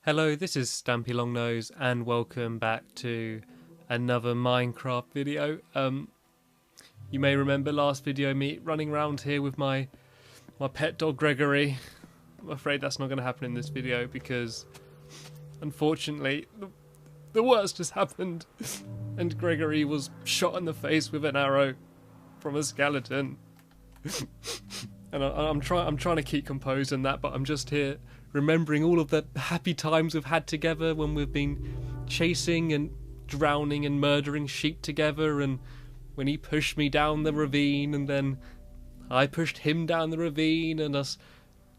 Hello, this is Stampy Longnose and welcome back to another Minecraft video. You may remember last video me running around here with my pet dog Gregory. I'm afraid that's not going to happen in this video because unfortunately the worst has happened and Gregory was shot in the face with an arrow from a skeleton. And I'm trying to keep composed in that, but I'm just here remembering all of the happy times we've had together when we've been chasing and drowning and murdering sheep together, and when he pushed me down the ravine and then I pushed him down the ravine, and us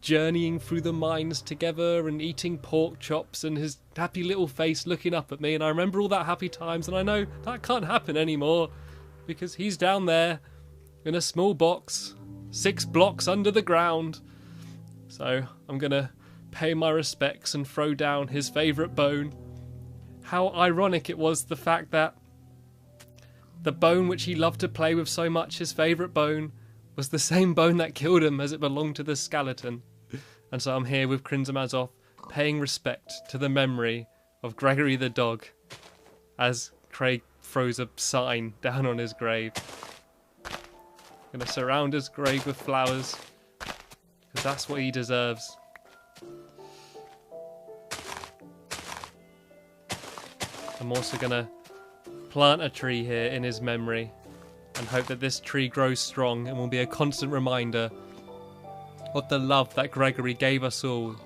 journeying through the mines together and eating pork chops and his happy little face looking up at me. And I remember all that happy times, and I know that can't happen anymore because he's down there in a small box 6 blocks under the ground. So I'm gonna pay my respects and throw down his favourite bone. How ironic it was, the fact that the bone which he loved to play with so much, his favourite bone, was the same bone that killed him as it belonged to the skeleton. And so I'm here with Crimson Mazov, paying respect to the memory of Gregory the dog as Craig throws a sign down on his grave. Gonna surround his grave with flowers because that's what he deserves. I'm also gonna plant a tree here in his memory and hope that this tree grows strong and will be a constant reminder of the love that Gregory gave us all.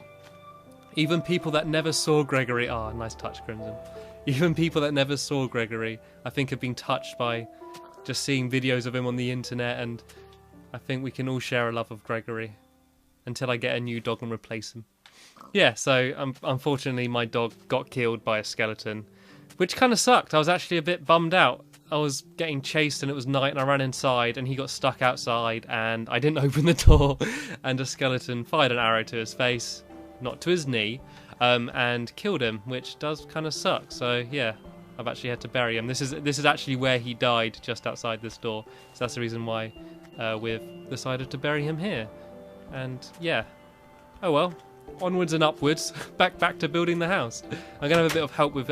Even people that never saw Gregory, nice touch, Crimson. Even people that never saw Gregory, I think, have been touched by just seeing videos of him on the internet, and I think we can all share a love of Gregory until I get a new dog and replace him. Yeah, so unfortunately my dog got killed by a skeleton, which kind of sucked. I was actually a bit bummed out. I was getting chased and it was night and I ran inside and he got stuck outside and I didn't open the door and a skeleton fired an arrow to his face, not to his knee, and killed him, which does kind of suck. So yeah, I've actually had to bury him. This is actually where he died, just outside this door. So that's the reason why we've decided to bury him here. And yeah, oh well, onwards and upwards, back to building the house. I'm gonna have a bit of help with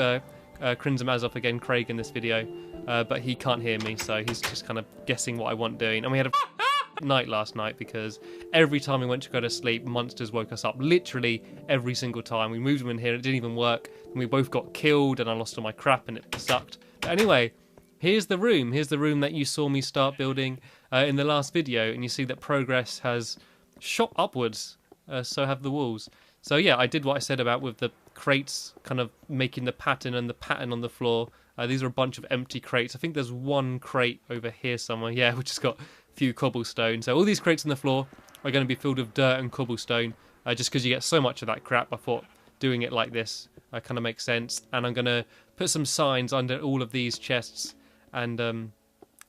Crimson Mazov again, Craig, in this video, but he can't hear me, so he's just kind of guessing what I want doing. And we had a night last night because every time we went to go to sleep, monsters woke us up. Literally every single time. We moved them in here, it didn't even work, and we both got killed, and I lost all my crap, and it sucked. But anyway, here's the room. Here's the room that you saw me start building in the last video, and you see that progress has shot upwards. So have the walls. So yeah, I did what I said about with the crates kind of making the pattern and the pattern on the floor. These are a bunch of empty crates. I think there's one crate over here somewhere, yeah, which has got a few cobblestone. So all these crates on the floor are going to be filled with dirt and cobblestone, just because you get so much of that crap. I thought doing it like this kind of makes sense. And I'm going to put some signs under all of these chests and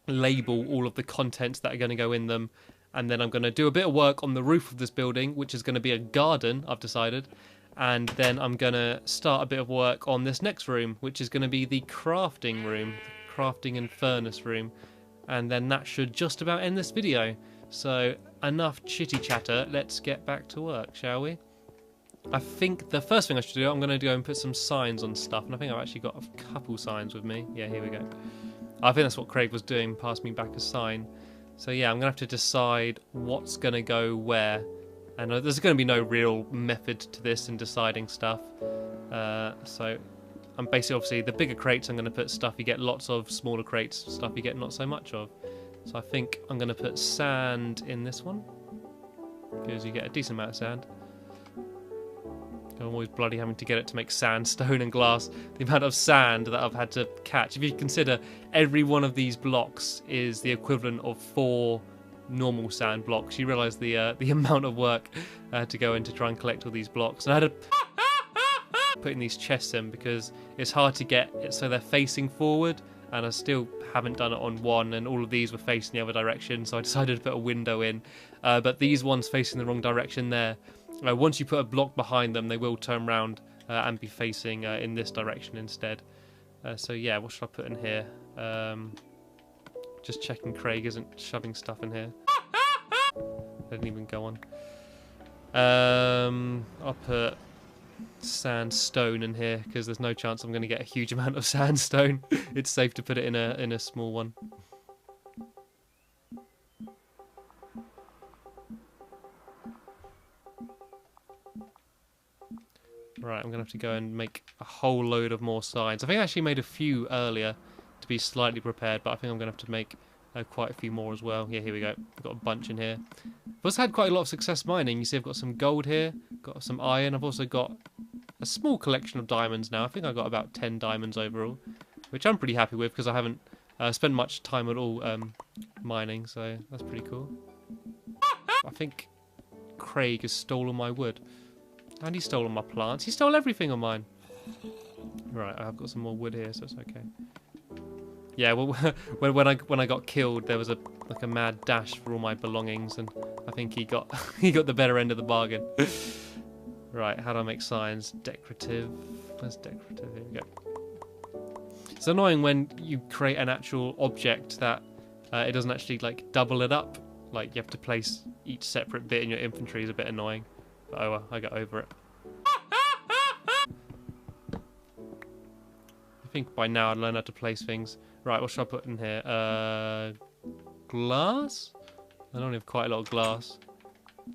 label all of the contents that are going to go in them. And then I'm going to do a bit of work on the roof of this building, which is going to be a garden, I've decided. And then I'm going to start a bit of work on this next room, which is going to be the crafting room, the crafting and furnace room. And then that should just about end this video. So enough chitty chatter, let's get back to work, shall we? I think the first thing I should do, I'm going to go and put some signs on stuff. And I think I've actually got a couple signs with me. Yeah, here we go. I think that's what Craig was doing, passed me back a sign. So yeah, I'm going to have to decide what's going to go where. And there's going to be no real method to this in deciding stuff. So I'm basically, obviously, the bigger crates I'm going to put stuff you get lots of, smaller crates, stuff you get not so much of. So I think I'm going to put sand in this one, because you get a decent amount of sand. I'm always bloody having to get it to make sand, stone and glass. The amount of sand that I've had to catch. If you consider every one of these blocks is the equivalent of 4 normal sand blocks, you realise the amount of work to go in to try and collect all these blocks. And I had to put in these chests in because it's hard to get it so they're facing forward, and I still haven't done it on one, and all of these were facing the other direction, so I decided to put a window in. But these ones facing the wrong direction there, once you put a block behind them, they will turn around and be facing in this direction instead. So yeah, what should I put in here? Just checking Craig isn't shoving stuff in here. Didn't even go on. I'll put sandstone in here because there's no chance I'm going to get a huge amount of sandstone. It's safe to put it in a small one. Right, I'm going to have to go and make a whole load of more signs. I think I actually made a few earlier to be slightly prepared, but I think I'm going to have to make quite a few more as well. Yeah, here we go. I've got a bunch in here. I've also had quite a lot of success mining. You see I've got some gold here, got some iron. I've also got a small collection of diamonds now. I think I've got about 10 diamonds overall, which I'm pretty happy with because I haven't spent much time at all mining, so that's pretty cool. I think Craig has stolen my wood. And he's stolen my plants. He stole everything on mine. Right, I've got some more wood here, so it's okay. Yeah, well, when I got killed, there was a mad dash for all my belongings, and I think he got he got the better end of the bargain. Right, how do I make signs? Decorative. Where's decorative? Here we go. It's annoying when you create an actual object that it doesn't actually like double it up. Like you have to place each separate bit in your inventory is a bit annoying. But oh well, I got over it. I think by now I'd learn how to place things. Right, what should I put in here? Glass? I don't have quite a lot of glass.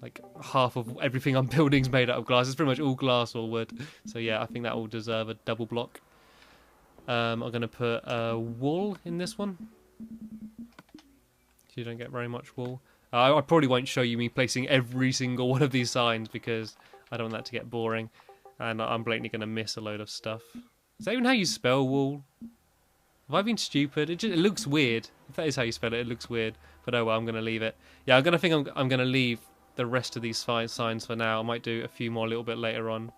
Like half of everything I'm building is made out of glass. It's pretty much all glass or wood. So yeah, I think that will deserve a double block. I'm going to put wool in this one. So you don't get very much wool. I probably won't show you me placing every single one of these signs because I don't want that to get boring. And I'm blatantly going to miss a load of stuff. Is that even how you spell wool? Have I been stupid? It looks weird. If that is how you spell it, it looks weird. But oh well, I'm going to leave it. Yeah, I'm going to leave the rest of these signs for now. I might do a few more a little bit later on.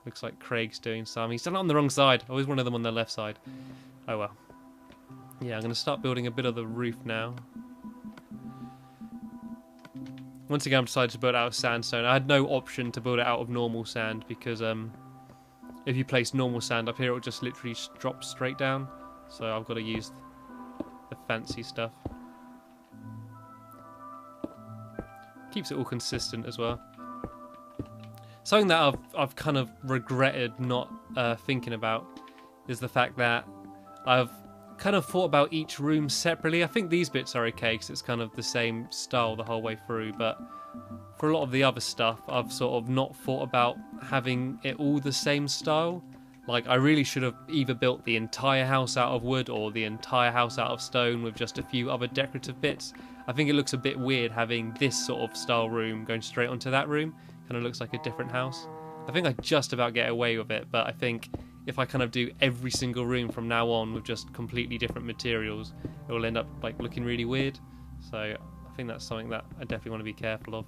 Looks like Craig's doing some. He's done it on the wrong side. I always wanted them on the left side. Oh well. Yeah, I'm going to start building a bit of the roof now. Once again, I've decided to build it out of sandstone. I had no option to build it out of normal sand because if you place normal sand up here, it will just literally drop straight down. So I've got to use the fancy stuff. Keeps it all consistent as well. Something that I've kind of regretted not thinking about is the fact that I've kind of thought about each room separately. I think these bits are okay because it's kind of the same style the whole way through, but for a lot of the other stuff I've sort of not thought about having it all the same style. Like I really should have either built the entire house out of wood or the entire house out of stone with just a few other decorative bits. I think it looks a bit weird having this sort of style room going straight onto that room. Kind of looks like a different house. I think I just about get away with it, but I think if I kind of do every single room from now on with just completely different materials, it will end up like looking really weird. So I think that's something that I definitely want to be careful of.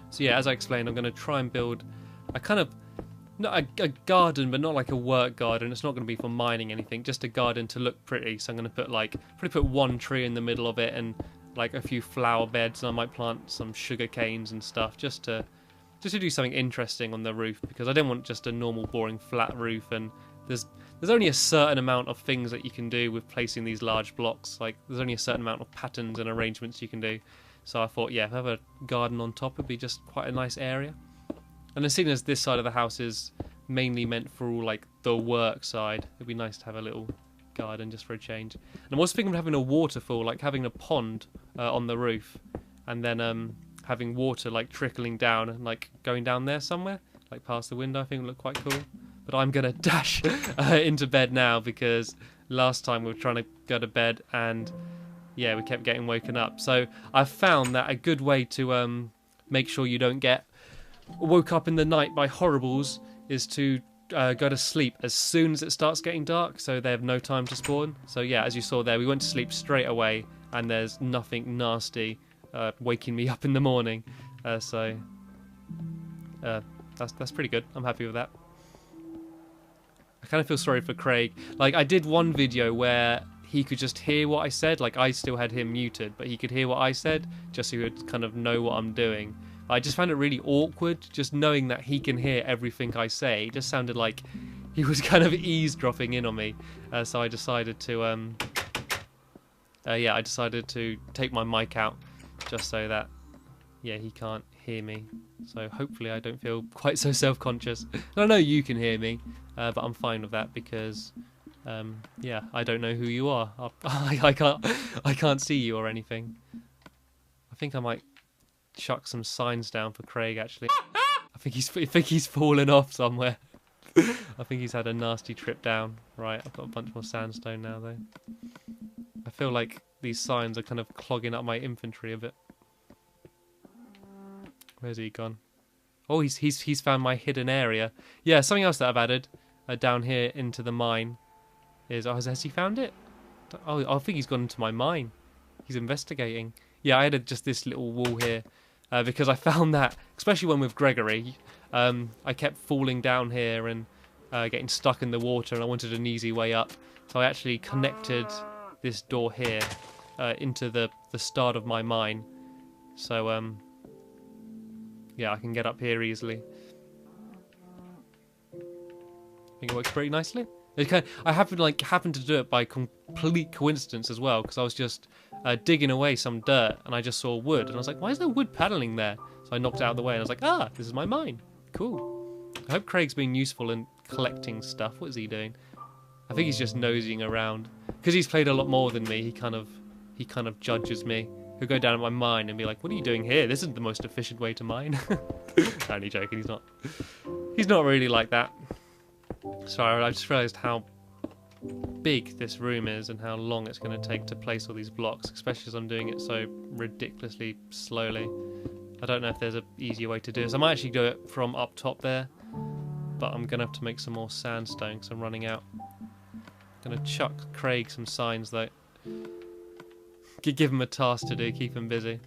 So yeah, as I explained, I'm going to try and build a kind of, not a garden, but not like a work garden. It's not going to be for mining anything, just a garden to look pretty. So I'm going to put probably put one tree in the middle of it and like a few flower beds, and I might plant some sugar canes and stuff just to do something interesting on the roof, because I don't want just a normal boring flat roof, and there's only a certain amount of things that you can do with placing these large blocks. Like there's only a certain amount of patterns and arrangements you can do. So I thought, yeah, if I have a garden on top, it'd be just quite a nice area. And as soon as this side of the house is mainly meant for all like the work side, it'd be nice to have a little garden just for a change. And I'm also thinking of having a waterfall, like having a pond on the roof, and then having water like trickling down and like going down there somewhere, like past the window. I think it would look quite cool. But I'm gonna dash into bed now because last time we were trying to go to bed and yeah, we kept getting woken up. So I've found that a good way to make sure you don't get woke up in the night by horribles is to go to sleep as soon as it starts getting dark, so they have no time to spawn. So yeah, as you saw there, we went to sleep straight away and there's nothing nasty waking me up in the morning. So that's pretty good. I'm happy with that. I kind of feel sorry for Craig. Like I did one video where he could just hear what I said. Like I still had him muted, but he could hear what I said just so he would kind of know what I'm doing. I just found it really awkward just knowing that he can hear everything I say. It just sounded like he was kind of eavesdropping in on me. So I decided to I decided to take my mic out just so that yeah, he can't hear me. So hopefully I don't feel quite so self-conscious. I know you can hear me, but I'm fine with that because, yeah, I don't know who you are. I can't see you or anything. I think I might chuck some signs down for Craig. Actually, I think he's fallen off somewhere. I think he's had a nasty trip down. Right, I've got a bunch more sandstone now though. I feel like these signs are kind of clogging up my inventory a bit. Where's he gone? Oh, he's found my hidden area. Yeah, something else that I've added down here into the mine is... Oh, has he found it? Oh, I think he's gone into my mine. He's investigating. Yeah, I added just this little wall here because I found that, especially when with Gregory, I kept falling down here and getting stuck in the water, and I wanted an easy way up. So I actually connected this door here into the start of my mine. So, yeah, I can get up here easily. I think it works pretty nicely. I happened to do it by complete coincidence as well, because I was just digging away some dirt and I just saw wood and I was like, why is there wood paneling there? So I knocked it out of the way and I was like, ah, this is my mine. Cool. I hope Craig's being useful in collecting stuff. What is he doing? I think he's just nosing around because he's played a lot more than me. He kind of judges me. He'll go down at my mine and be like, what are you doing here? This isn't the most efficient way to mine. Only joking, he's not really like that. Sorry, I just realised how big this room is and how long it's going to take to place all these blocks, especially as I'm doing it so ridiculously slowly. I don't know if there's an easier way to do this. I might actually do it from up top there, but I'm going to have to make some more sandstone because I'm running out. I'm going to chuck Craig some signs though. Give him a task to do, keep him busy.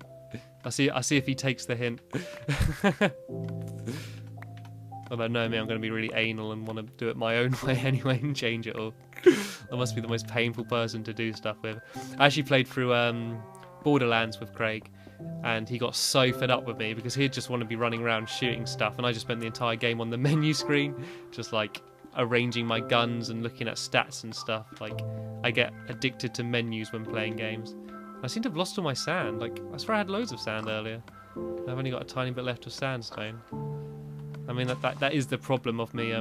I see if he takes the hint. Although knowing me, I'm going to be really anal and want to do it my own way anyway and change it all. I must be the most painful person to do stuff with. I actually played through Borderlands with Craig, and he got so fed up with me because he'd just want to be running around shooting stuff, and I just spent the entire game on the menu screen, just like arranging my guns and looking at stats and stuff. Like, I get addicted to menus when playing games. I seem to have lost all my sand. Like, I swear I had loads of sand earlier. I've only got a tiny bit left of sandstone. I mean, that is the problem of me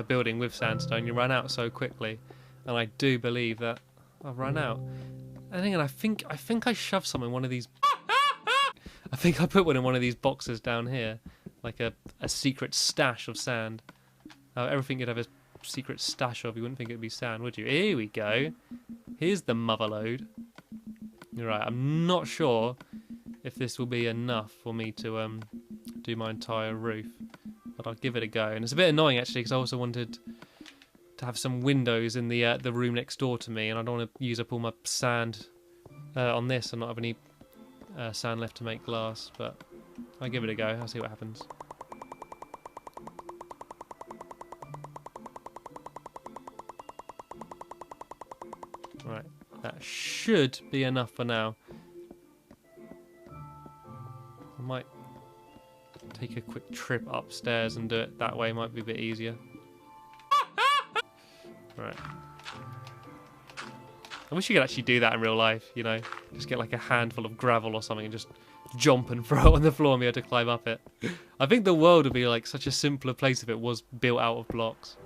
building with sandstone. You run out so quickly, and I do believe that I've run out. And again, I think I shoved some in one of these. I think I put one in one of these boxes down here, like a secret stash of sand. Everything you'd have a secret stash of, you wouldn't think it'd be sand, would you? Here we go. Here's the motherload. You're right. I'm not sure if this will be enough for me to do my entire roof, but I'll give it a go. And it's a bit annoying actually because I also wanted to have some windows in the room next door to me, and I don't want to use up all my sand on this and not have any sand left to make glass. But I'll give it a go. I'll see what happens. Right, that should be enough for now. I might take a quick trip upstairs and do it that way, might be a bit easier. Right. I wish you could actually do that in real life, you know. Just get like a handful of gravel or something and just jump and throw it on the floor and be able to climb up it. I think the world would be like such a simpler place if it was built out of blocks.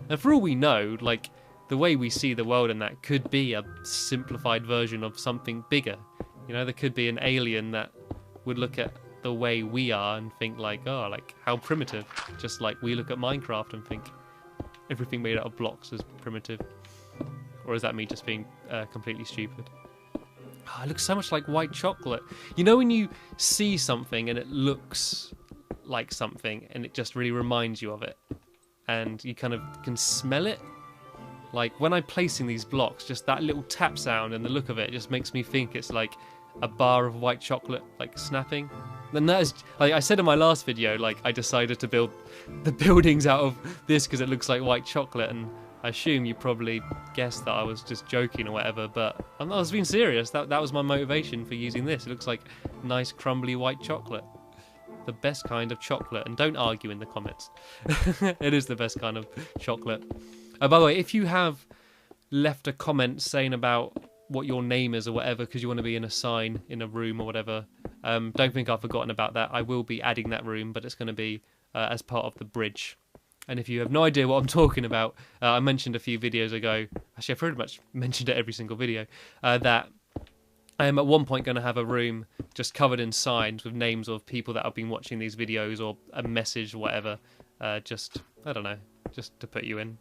And for all we know, like, the way we see the world in that could be a simplified version of something bigger. You know, there could be an alien that would look at the way we are and think like, oh, like, how primitive. Just like we look at Minecraft and think everything made out of blocks is primitive. Or is that me just being completely stupid? Oh, it looks so much like white chocolate. You know when you see something and it looks like something and it just really reminds you of it? And you kind of can smell it? Like, when I'm placing these blocks, just that little tap sound and the look of it just makes me think it's like a bar of white chocolate, like, snapping. And that is, like I said in my last video, like, I decided to build the buildings out of this because it looks like white chocolate, and I assume you probably guessed that I was just joking or whatever, but I was being serious. That was my motivation for using this. It looks like nice, crumbly white chocolate. The best kind of chocolate, and don't argue in the comments. It is the best kind of chocolate. By the way, if you have left a comment saying about what your name is or whatever, because you want to be in a sign in a room or whatever. Don't think I've forgotten about that. I will be adding that room, but it's going to be as part of the bridge. And if you have no idea what I'm talking about, I mentioned a few videos ago, actually I've pretty much mentioned it every single video, that I am at one point going to have a room just covered in signs with names of people that have been watching these videos, or a message or whatever, just, I don't know, just to put you in.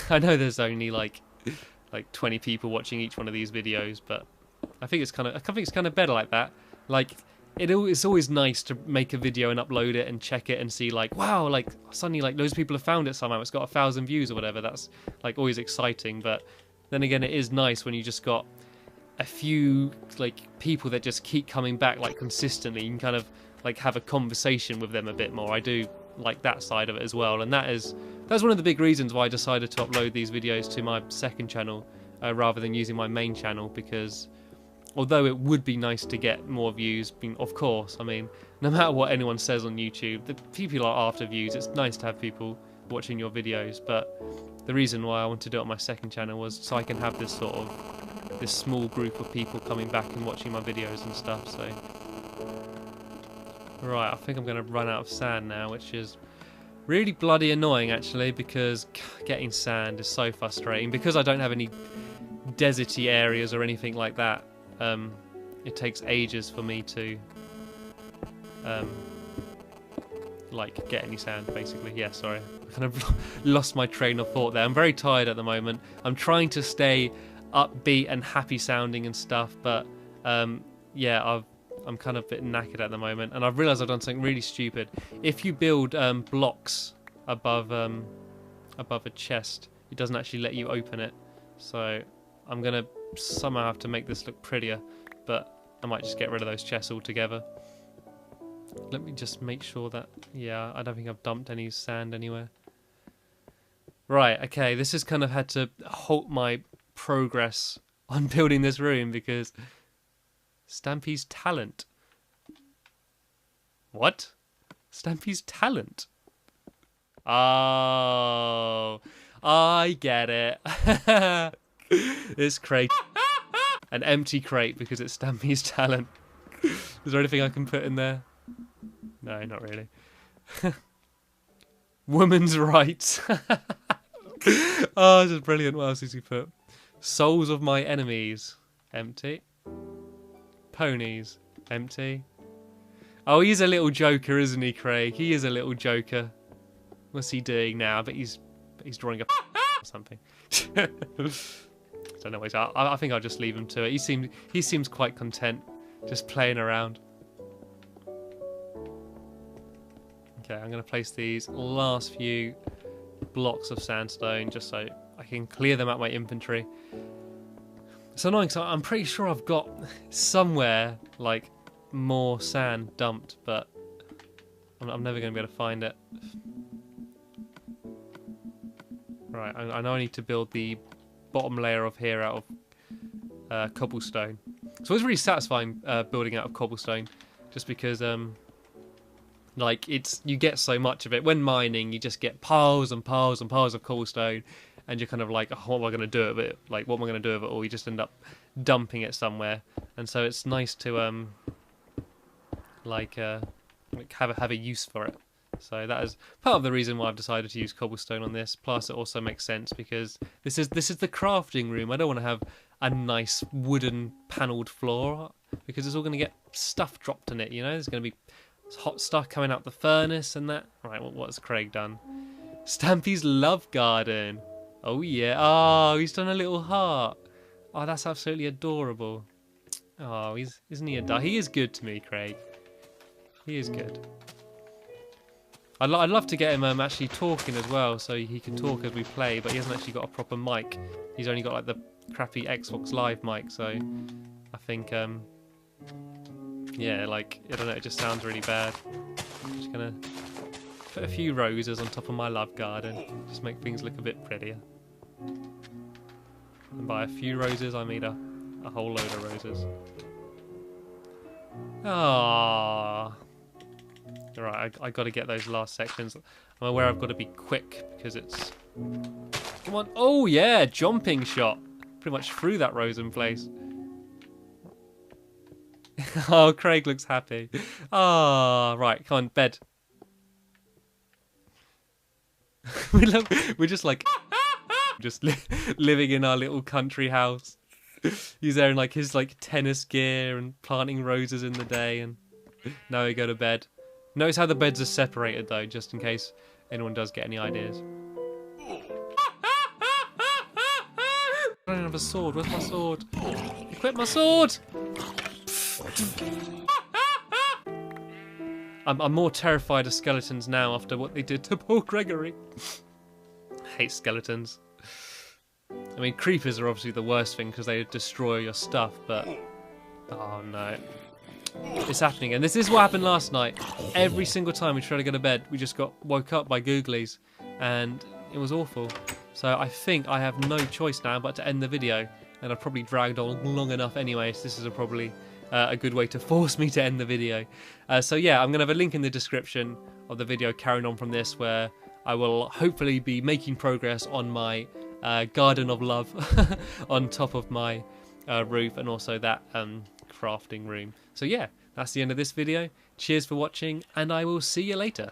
I know there's only like 20 people watching each one of these videos, but I think it's kind of better like that. Like, it's always nice to make a video and upload it and check it and see like, wow, like suddenly like those people have found it somehow, it's got 1,000 views or whatever. That's like always exciting. But then again, it is nice when you just got a few like people that just keep coming back like consistently. You can kind of like have a conversation with them a bit more. I do like that side of it as well, and that's one of the big reasons why I decided to upload these videos to my second channel rather than using my main channel, because although it would be nice to get more views, of course, I mean, no matter what anyone says on YouTube, the people are after views. It's nice to have people watching your videos, but the reason why I wanted to do it on my second channel was so I can have this sort of, this small group of people coming back and watching my videos and stuff. So, right, I think I'm going to run out of sand now, which is really bloody annoying actually, because getting sand is so frustrating. Because I don't have any deserty areas or anything like that, it takes ages for me to like get any sand, basically. Yeah, sorry, I kind of lost my train of thought there. I'm very tired at the moment. I'm trying to stay upbeat and happy sounding and stuff, but yeah, I'm kind of a bit knackered at the moment, and I've realised I've done something really stupid. If you build blocks above a chest, it doesn't actually let you open it. So I'm gonna somehow have to make this look prettier, but I might just get rid of those chests altogether. Let me just make sure that, yeah, I don't think I've dumped any sand anywhere. Right, okay, this has kind of had to halt my progress on building this room because Stampy's talent. What? Stampy's talent? Oh, I get it. This crate. An empty crate because it's Stampy's talent. Is there anything I can put in there? No, not really. Women's rights. Oh, this is brilliant. What else did he put? Souls of my enemies. Empty. Ponies. Empty. Oh, he's a little joker, isn't he, Craig? He is a little joker. What's he doing now? But he's drawing a or something. Don't know what I think I'll just leave him to it. He seems quite content, just playing around. Okay, I'm going to place these last few blocks of sandstone just so I can clear them out my inventory. It's annoying because I'm pretty sure I've got somewhere like more sand dumped, but I'm never going to be able to find it. Right, I know I need to build the bottom layer of here out of cobblestone. So it's really satisfying building out of cobblestone, just because like you get so much of it. When mining, you just get piles and piles and piles of cobblestone, and you're kind of like, oh, what am I going to do with it? Like, what am I going to do with it? Or you just end up dumping it somewhere. And so it's nice to have a use for it. So that is part of the reason why I've decided to use cobblestone on this. Plus, it also makes sense because this is the crafting room. I don't want to have a nice wooden panelled floor because it's all going to get stuff dropped in it. You know, there's going to be hot stuff coming out the furnace and that. Right, what has Craig done? Stampy's love garden. Oh yeah. Oh, he's done a little heart. Oh, that's absolutely adorable. Oh, isn't he he is good to me, Craig. He is good. I'd love to get him actually talking as well, so he can talk as we play, but he hasn't actually got a proper mic. He's only got like the crappy Xbox Live mic, so I think, yeah, like, I don't know, it just sounds really bad. I'm just gonna put a few roses on top of my love garden, just make things look a bit prettier. And by a few roses, I mean a whole load of roses. Ah. Alright, I got to get those last sections. I'm aware I've got to be quick because it's... Come on. Oh, yeah, jumping shot. Pretty much through that rose in place. Oh, Craig looks happy. Ah, right, come on, bed. We're just like, just living in our little country house. He's there in like his like tennis gear and planting roses in the day, and now we go to bed. Notice how the beds are separated though, just in case anyone does get any ideas. I don't have a sword. Where's my sword? Equip my sword! I'm more terrified of skeletons now after what they did to poor Gregory. I hate skeletons. I mean, creepers are obviously the worst thing because they destroy your stuff, but... Oh no. It's happening, and this is what happened last night. Every single time we tried to go to bed, we just got woke up by googlies, and it was awful. So I think I have no choice now but to end the video, and I've probably dragged on long enough anyway, so this is probably a good way to force me to end the video. So yeah, I'm going to have a link in the description of the video carrying on from this, where I will hopefully be making progress on my garden of love on top of my roof, and also that crafting room. So yeah, that's the end of this video. Cheers for watching, and I will see you later.